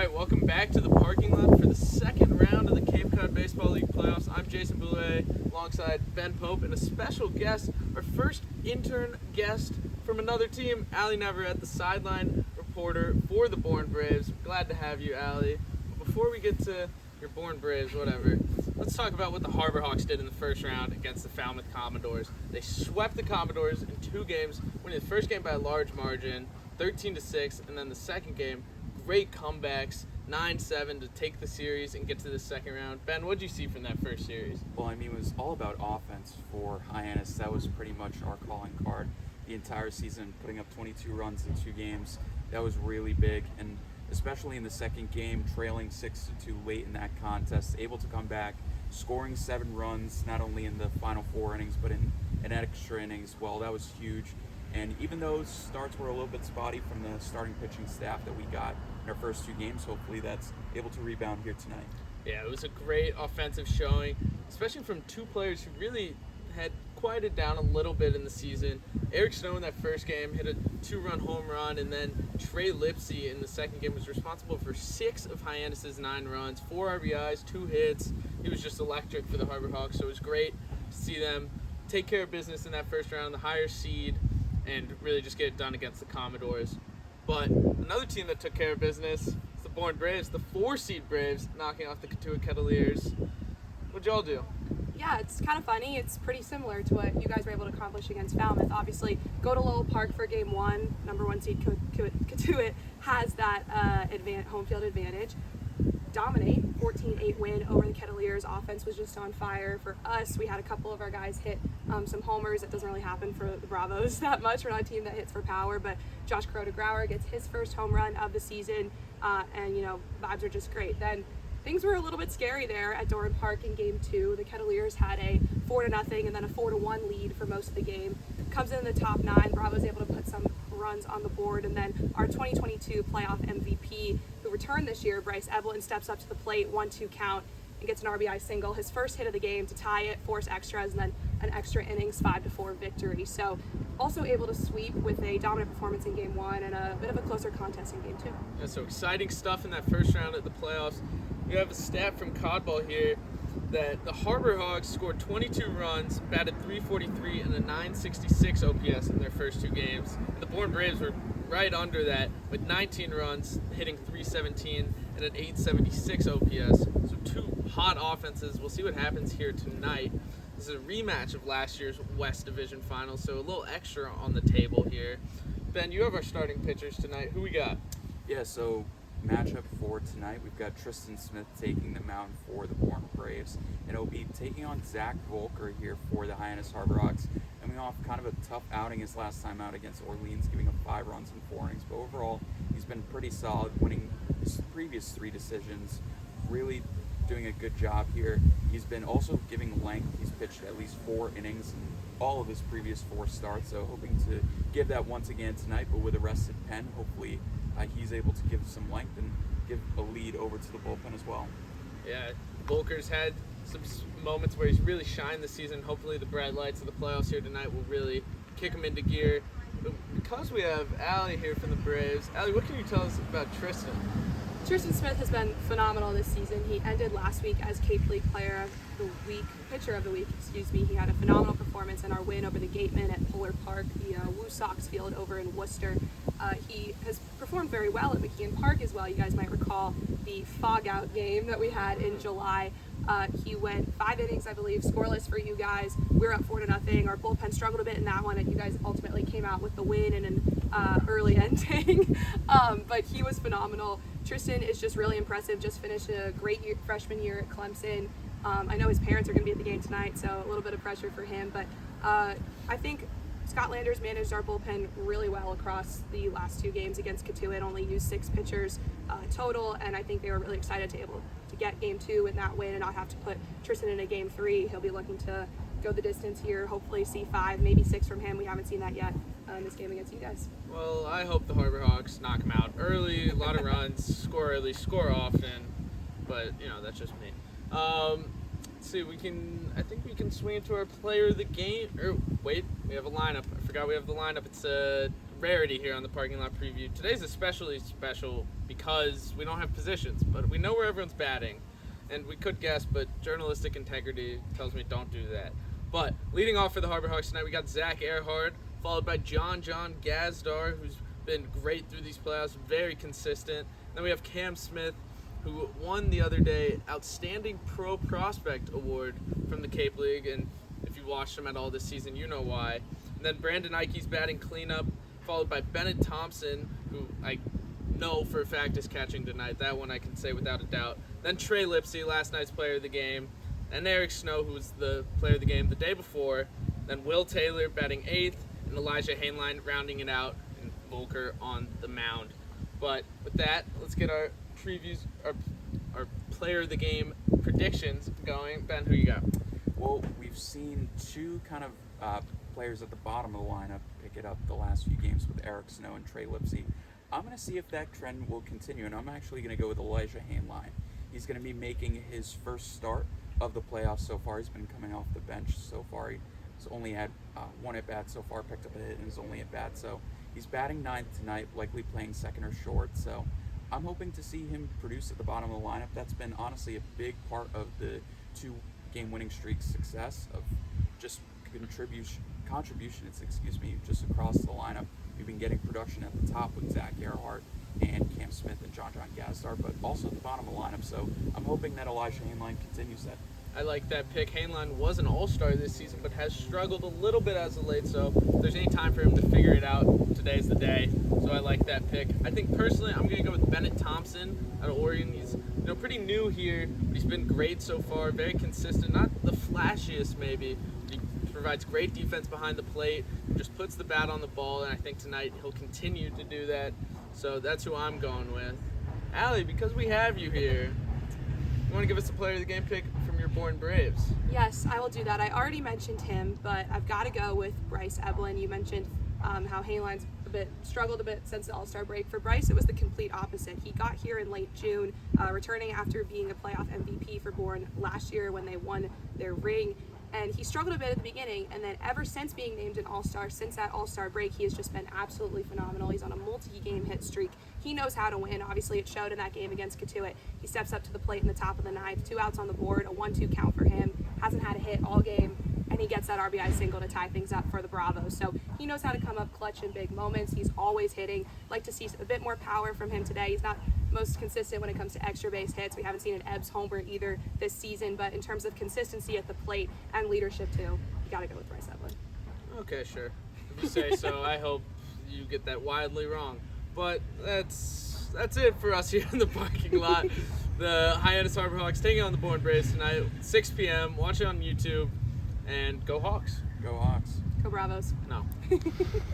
right, welcome back to the parking lot for the second round of the Cape Cod Baseball League playoffs. I'm Jason Boué alongside Ben Pope and a special guest, our first intern guest from another team, Ally Navarrete, the sideline reporter for the Bourne Braves. Glad to have you, Ally. But before we get to your Bourne Braves, whatever, let's talk about what the Harbor Hawks did in the first round against the Falmouth Commodores. They swept the Commodores in 2 games, winning the first game by a large margin, 13-6, and then the second game, great comebacks, 9-7 to take the series and get to the second round. Ben, what did you see from that first series? Well, I mean, it was all about offense for Hyannis. That was pretty much our calling card the entire season, putting up 22 runs in 2 games. That was really big, and especially in the second game, trailing 6-2 late in that contest, able to come back, scoring 7 runs, not only in the final 4 innings, but in extra innings. Well, that was huge. And even though starts were a little bit spotty from the starting pitching staff that we got in our first 2 games, hopefully that's able to rebound here tonight. Yeah, it was a great offensive showing, especially from 2 players who really had quieted down a little bit in the season. Eric Snow in that first game hit a 2-run home run, and then Trey Lipsy in the second game was responsible for 6 of Hyannis' 9 runs, 4 RBIs, 2 hits. He was just electric for the Harbor Hawks, so it was great to see them take care of business in that first round, the higher seed, and really just get it done against the Commodores. But another team that took care of business is the Bourne Braves, the 4-seed Braves, knocking off the Cotuit Cavaliers. What'd y'all do? Yeah, it's kind of funny. It's pretty similar to what you guys were able to accomplish against Falmouth. Obviously, go to Lowell Park for game 1. Number 1 seed Cotuit has that home field advantage. Dominate, 14-8 win over the Cavaliers. Offense was just on fire. For us, we had a couple of our guys hit some homers. It doesn't really happen for the Bravos that much. We're not a team that hits for power, but Josh Crota-Grauer gets his first home run of the season, and, vibes are just great. Then things were a little bit scary there at Doran Park in game 2. The Cavaliers had a 4-0 and then a 4-1 lead for most of the game. Comes in the top 9. Bravos able to put some runs on the board, and then our 2022 playoff MVP, who returned this year, Bryce Evelyn, steps up to the plate, 1-2 count, and gets an RBI single, his first hit of the game to tie it, force extras, and then an extra innings 5-4 victory. So also able to sweep with a dominant performance in game 1 and a bit of a closer contest in game 2. Yeah, so exciting stuff in that first round of the playoffs. We have a stat from Codball here that the Harbor Hawks scored 22 runs, batted .343 and a .966 OPS in their first 2 games. And the Bourne Braves were right under that with 19 runs, hitting .317 and an .876 OPS. So 2 hot offenses. We'll see what happens here tonight. This is a rematch of last year's West Division Finals, so a little extra on the table here. Ben, you have our starting pitchers tonight. Who we got? Yeah, so matchup for tonight, we've got Tristan Smith taking the mound for the Bourne Braves, and it'll be taking on Zach Volker here for the Hyannis Harbor Hawks, coming off kind of a tough outing his last time out against Orleans, giving up 5 runs in 4 innings, but overall he's been pretty solid, winning his previous 3 decisions, really doing a good job here. He's been also giving length. He's pitched at least 4 innings in all of his previous 4 starts, so hoping to give that once again tonight, but with a rested pen. Hopefully he's able to give some length and give a lead over to the bullpen as well. Yeah, Volker's had some moments where he's really shined this season. Hopefully the bright lights of the playoffs here tonight will really kick him into gear. But because we have Ally here from the Braves, Ally, what can you tell us about Tristan? Tristan Smith has been phenomenal this season. He ended last week as Cape League Player of the Week, Pitcher of the Week, He had a phenomenal performance in our win over the Gatemen at Polar Park, the Woo Sox field over in Worcester. He has performed very well at McKeon Park as well. You guys might recall the fog out game that we had in July. He went 5 innings, I believe, scoreless for you guys. We were up 4-0. Our bullpen struggled a bit in that one, and you guys ultimately came out with the win and an early ending. But he was phenomenal. Tristan is just really impressive. Just finished a great freshman year at Clemson. I know his parents are going to be at the game tonight, so a little bit of pressure for him. But I think Scott Landers managed our bullpen really well across the last 2 games against Cotuit. Only used 6 pitchers total, and I think they were really excited to be able to get game 2 in that win and not have to put Tristan in a game 3. He'll be looking to go the distance here, hopefully see 5, maybe 6 from him. We haven't seen that yet in this game against you guys. Well, I hope the Harbor Hawks knock him out early, a lot of runs, score early, score often, but, that's just me. Let's see, I think we can swing into our player of the game. Wait, we have a lineup. I forgot we have the lineup. It's a rarity here on the parking lot preview. Today's especially special because we don't have positions, but we know where everyone's batting. And we could guess, but journalistic integrity tells me don't do that. But leading off for the Harbor Hawks tonight, we got Zach Earhart, followed by John Gazdar, who's been great through these playoffs, very consistent. Then we have Cam Smith, who won the other day Outstanding Pro Prospect Award from the Cape League, and if you watched him at all this season, you know why. And then Brandon Ike's batting cleanup, followed by Bennett Thompson, who I know for a fact is catching tonight. That one I can say without a doubt. Then Trey Lipsy, last night's player of the game. And Eric Snow, who was the player of the game the day before. Then Will Taylor batting 8th, and Elijah Hainline rounding it out, and Volker on the mound. But with that, let's get our previews, our player of the game predictions going. Ben, who you got? Well, we've seen two kind of players at the bottom of the lineup pick it up the last few games with Eric Snow and Trey Lipsy. I'm going to see if that trend will continue, and I'm actually going to go with Elijah Hainline. He's going to be making his first start of the playoffs so far. He's been coming off the bench so far. He's only had one at-bat so far, picked up a hit in his only at-bat. So he's batting 9th tonight, likely playing second or short. So I'm hoping to see him produce at the bottom of the lineup. That's been honestly a big part of the 2-game winning streak's success, of just contributions, just across the lineup. We've been getting production at the top with Zach Earhart and Cam Smith and John Gazdar, but also at the bottom of the lineup. So I'm hoping that Elijah Hainline continues that. I like that pick. Hainline was an all-star this season, but has struggled a little bit as of late, so if there's any time for him to figure it out, today's the day. So I like that pick. I think personally I'm going to go with Bennett Thompson out of Oregon. He's pretty new here, but he's been great so far, very consistent. Not the flashiest maybe. He provides great defense behind the plate, just puts the bat on the ball, and I think tonight he'll continue to do that. So that's who I'm going with. Allie, because we have you here, you want to give us a player of the game pick from your Bourne Braves? Yes, I will do that. I already mentioned him, but I've got to go with Bryce Eblin. You mentioned how Hainline's struggled a bit since the All-Star break. For Bryce, it was the complete opposite. He got here in late June, returning after being a playoff MVP for Bourne last year when they won their ring. And he struggled a bit at the beginning, and then ever since being named an All-Star, since that All-Star break, he has just been absolutely phenomenal. He's on a multi-game hit streak. He knows how to win. Obviously, it showed in that game against Katuitt. He steps up to the plate in the top of the ninth, 2 outs on the board, a 1-2 count for him. Hasn't had a hit all game, and he gets that RBI single to tie things up for the Bravos. So he knows how to come up clutch in big moments. He's always hitting. Like to see a bit more power from him today. He's not most consistent when it comes to extra base hits. We haven't seen an Ebbs homer either this season, but in terms of consistency at the plate and leadership too, you gotta go with Bryce Eblin. Okay, sure. If you say so, I hope you get that wildly wrong. But that's it for us here in the parking lot. The Hyannis Harbor Hawks taking on the Bourne Braves tonight, 6 p.m. Watch it on YouTube, and go Hawks. Go Hawks. Go Bravos. No.